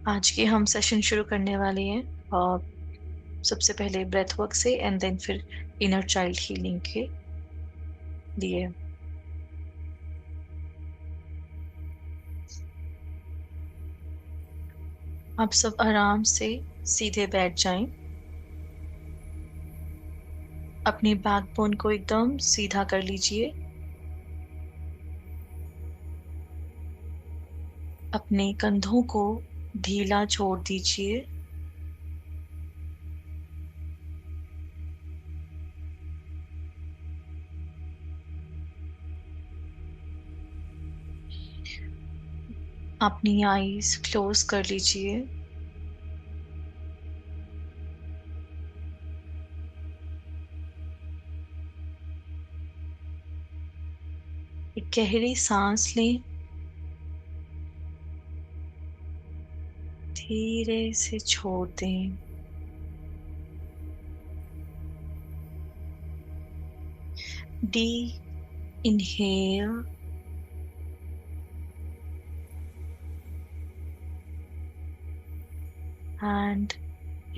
आज के हम सेशन शुरू करने वाले हैं और सबसे पहले ब्रेथ वर्क से एंड देन फिर इनर चाइल्ड हीलिंग के लिए। आप सब आराम से सीधे बैठ जाएं। अपनी बैकबोन को एकदम सीधा कर लीजिए। अपने कंधों को ढीला छोड़ दीजिए। अपनी आईज क्लोज कर लीजिए। एक गहरी सांस लें। धीरे से छोड़ दें। Deep inhale and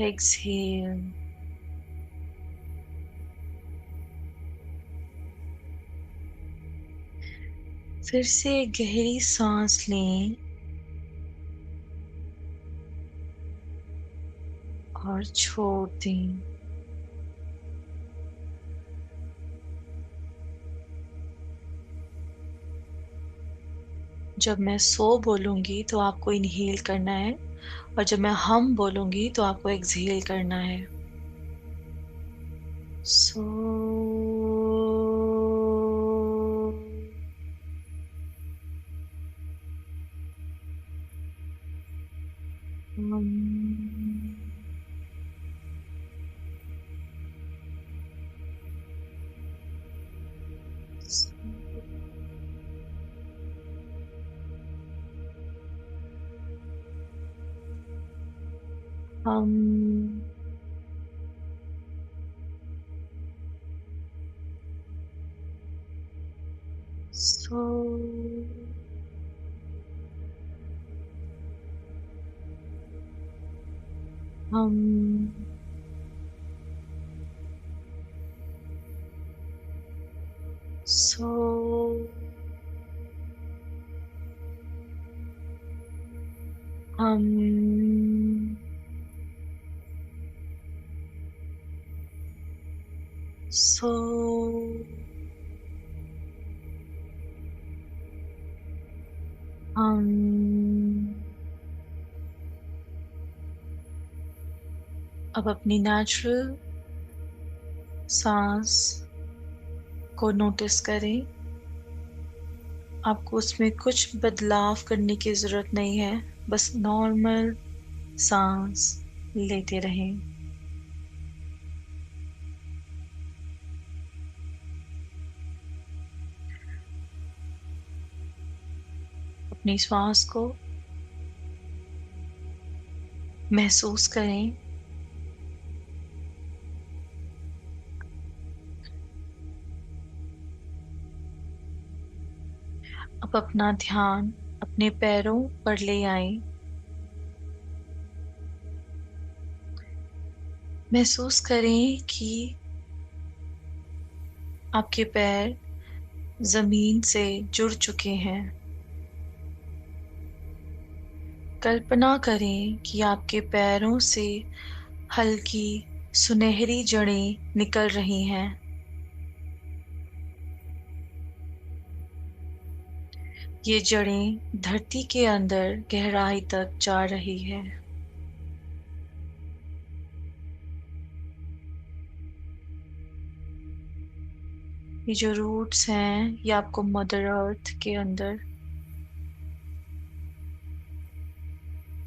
exhale. फिर से गहरी सांस लें और छोड़ दें। जब मैं सो बोलूंगी तो आपको इनहेल करना है और जब मैं हम बोलूंगी तो आपको एक्सहेल करना है। सो हम सो हम सो हम सो हम अब अपनी नेचुरल सांस को नोटिस करें। आपको उसमें कुछ बदलाव करने की जरूरत नहीं है, बस नॉर्मल सांस लेते रहें। अपनी श्वास को महसूस करें। अब अपना ध्यान अपने पैरों पर ले आएं। महसूस करें कि आपके पैर जमीन से जुड़ चुके हैं। कल्पना करें कि आपके पैरों से हल्की सुनहरी जड़ें निकल रही हैं। ये जड़ें धरती के अंदर गहराई तक जा रही है। ये जो रूट्स हैं ये आपको मदर अर्थ के अंदर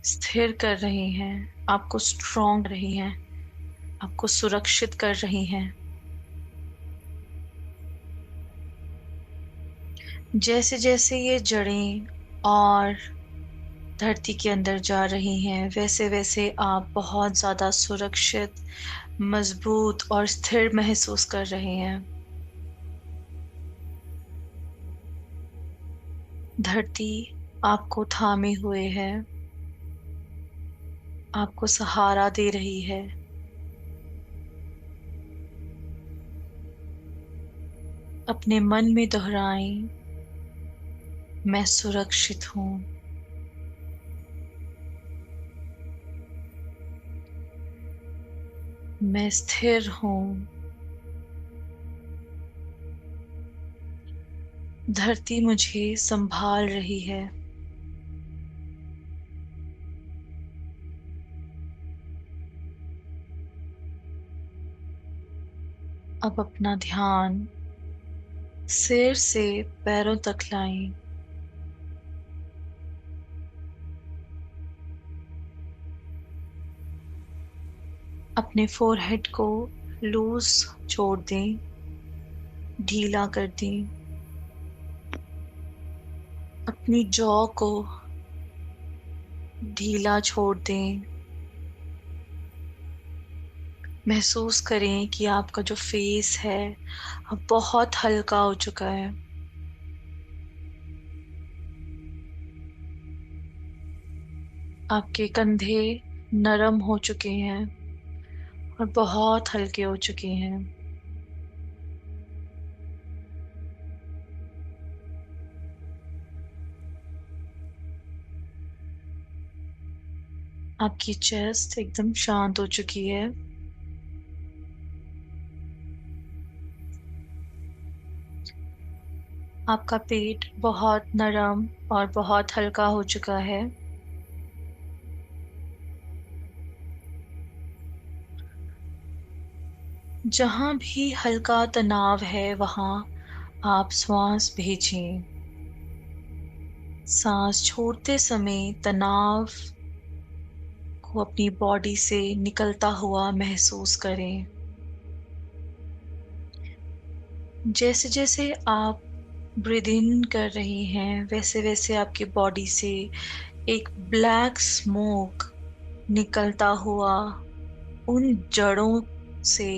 स्थिर कर रही हैं, आपको स्ट्रॉन्ग रही हैं, आपको सुरक्षित कर रही हैं। जैसे जैसे ये जड़ें और धरती के अंदर जा रही हैं वैसे वैसे आप बहुत ज़्यादा सुरक्षित, मजबूत और स्थिर महसूस कर रहे हैं। धरती आपको थामे हुए है। आपको सहारा दे रही है। अपने मन में दोहराएं, मैं सुरक्षित हूँ। मैं स्थिर हूँ। धरती मुझे संभाल रही है। अब अपना ध्यान सिर से पैरों तक लाएं। अपने फोरहेड को लूज छोड़ दें, ढीला कर दें। अपनी जॉ को ढीला छोड़ दें। महसूस करें कि आपका जो फेस है अब बहुत हल्का हो चुका है। आपके कंधे नरम हो चुके हैं और बहुत हल्के हो चुके हैं। आपकी चेस्ट एकदम शांत हो चुकी है। आपका पेट बहुत नरम और बहुत हल्का हो चुका है। जहां भी हल्का तनाव है वहां आप श्वास भेजें। सांस छोड़ते समय तनाव को अपनी बॉडी से निकलता हुआ महसूस करें। जैसे जैसे आप ब्रीद इन कर रही हैं वैसे वैसे आपकी बॉडी से एक ब्लैक स्मोक निकलता हुआ उन जड़ों से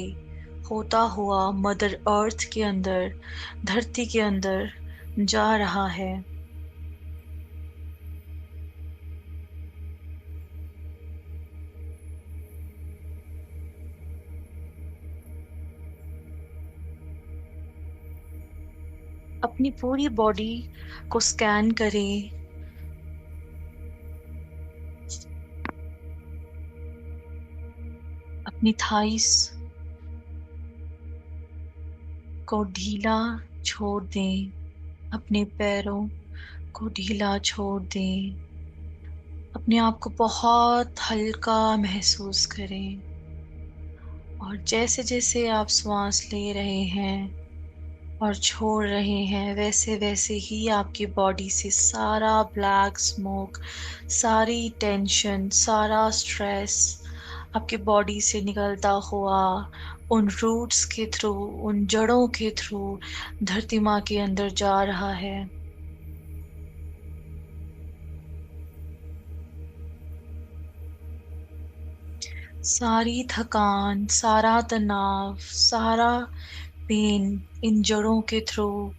होता हुआ मदर अर्थ के अंदर, धरती के अंदर जा रहा है। अपनी पूरी बॉडी को स्कैन करें। अपनी थाइस को ढीला छोड़ दें। अपने पैरों को ढीला छोड़ दें। अपने आप को बहुत हल्का महसूस करें। और जैसे जैसे आप श्वास ले रहे हैं और छोड़ रहे हैं वैसे वैसे ही आपकी बॉडी से सारा ब्लैक स्मोक, सारी टेंशन, सारा स्ट्रेस आपकी बॉडी से निकलता हुआ उन रूट्स के थ्रू, उन जड़ों के थ्रू धरती माँ के अंदर जा रहा है। सारी थकान, सारा तनाव, सारा पेन इन जड़ों के थ्रू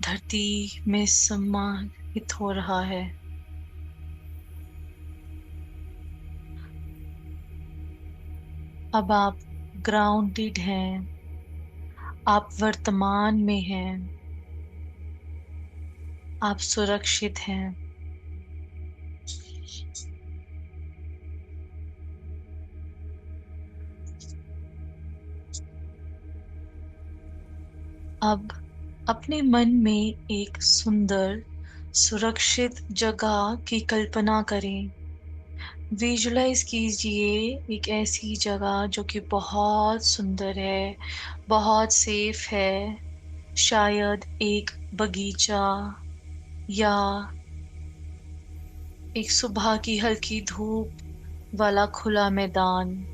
धरती में समाहित हो रहा है। अब आप ग्राउंडेड हैं। आप वर्तमान में हैं। आप सुरक्षित हैं। अब अपने मन में एक सुंदर सुरक्षित जगह की कल्पना करें। विजुलाइज कीजिए एक ऐसी जगह जो कि बहुत सुंदर है, बहुत सेफ है। शायद एक बगीचा या एक सुबह की हल्की धूप वाला खुला मैदान।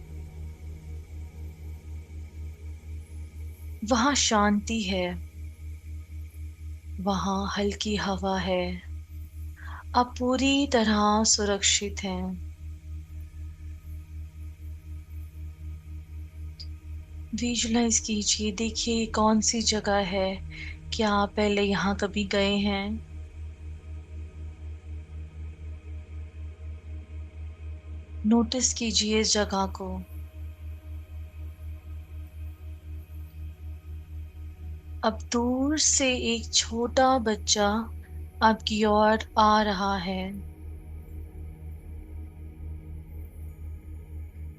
वहाँ शांति है। वहाँ हल्की हवा है। आप पूरी तरह सुरक्षित हैं। विजुलाइज कीजिए, देखिए कौन सी जगह है। क्या आप पहले यहाँ कभी गए हैं? नोटिस कीजिए इस जगह को। अब दूर से एक छोटा बच्चा आपकी ओर आ रहा है।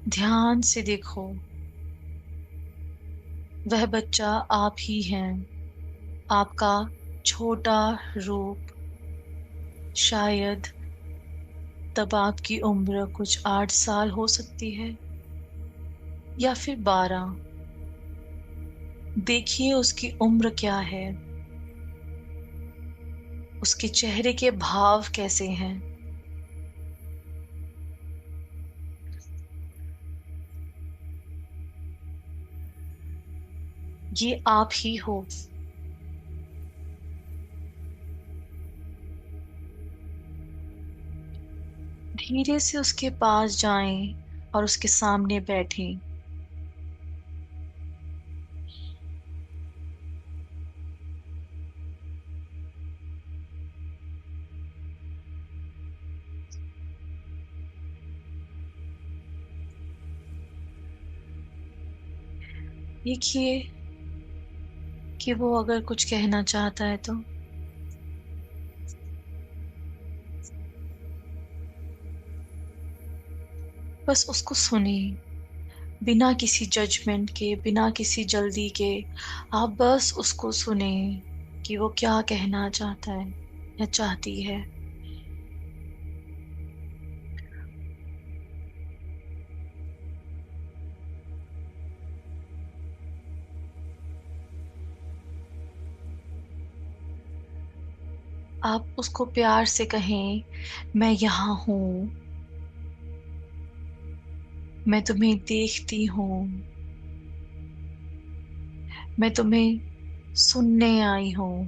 ध्यान से देखो, वह बच्चा आप ही हैं। आपका छोटा रूप। शायद तब आपकी उम्र कुछ 8 साल हो सकती है, या फिर 12। देखिए उसकी उम्र क्या है, उसके चेहरे के भाव कैसे हैं। ये आप ही हो। धीरे से उसके पास जाएं और उसके सामने बैठें। देखिए कि वो अगर कुछ कहना चाहता है तो बस उसको सुनिए, बिना किसी जजमेंट के, बिना किसी जल्दी के। आप बस उसको सुने कि वो क्या कहना चाहता है या चाहती है। आप उसको प्यार से कहें, मैं यहाँ हूँ, मैं तुम्हें देखती हूँ, मैं तुम्हें सुनने आई हूँ।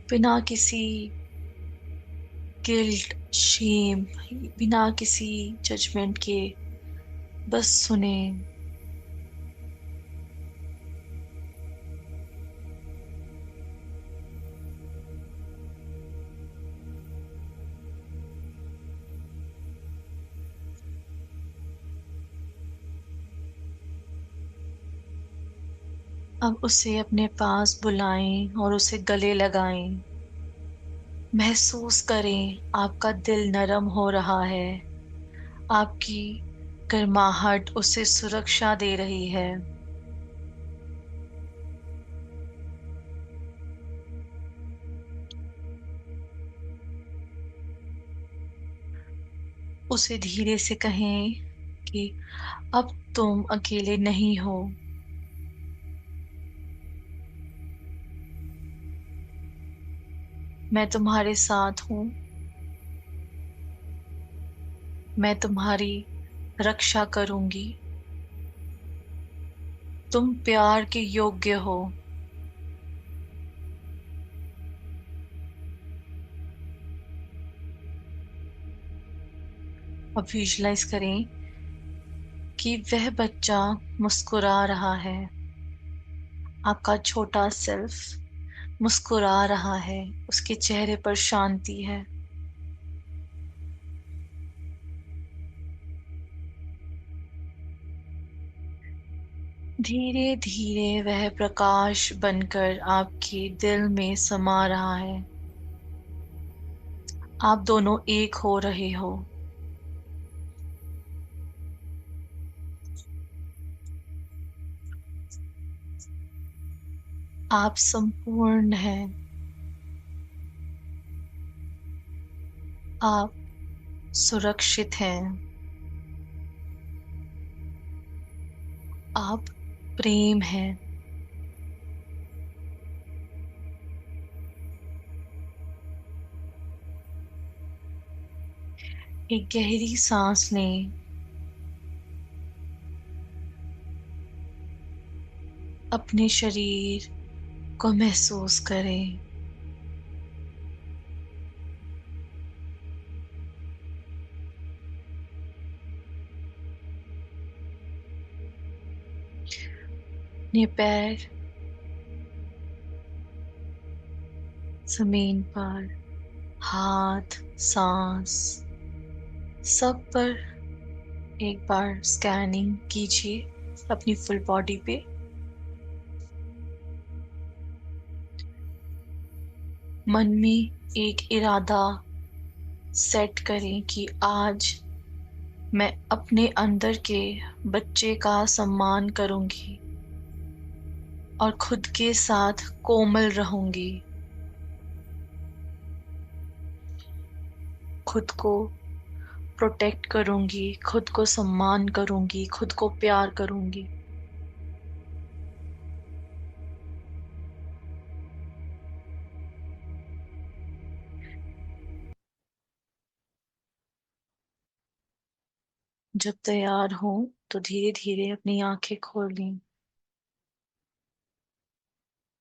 बिना किसी गिल्ट, शेम, बिना किसी जजमेंट के बस सुने। अब उसे अपने पास बुलाएं और उसे गले लगाएं। महसूस करें आपका दिल नरम हो रहा है। आपकी गर्माहट उसे सुरक्षा दे रही है। उसे धीरे से कहें कि अब तुम अकेले नहीं हो। मैं तुम्हारे साथ हूँ। मैं तुम्हारी रक्षा करूंगी। तुम प्यार के योग्य हो। अब विजुलाइज करें कि वह बच्चा मुस्कुरा रहा है। आपका छोटा सेल्फ मुस्कुरा रहा है। उसके चेहरे पर शांति है। धीरे धीरे वह प्रकाश बनकर आपके दिल में समा रहा है। आप दोनों एक हो रहे हो। आप संपूर्ण हैं। आप सुरक्षित हैं। आप प्रेम हैं। एक गहरी सांस लें। अपने शरीर को महसूस करें। अपने पैर जमीन पर, हाथ सांस, सब पर एक बार स्कैनिंग कीजिए अपनी फुल बॉडी पे। मन में एक इरादा सेट करें कि आज मैं अपने अंदर के बच्चे का सम्मान करूंगी और खुद के साथ कोमल रहूंगी। खुद को प्रोटेक्ट करूंगी, खुद को सम्मान करूंगी, खुद को प्यार करूंगी। जब तैयार हो तो धीरे धीरे अपनी आंखें खोलें।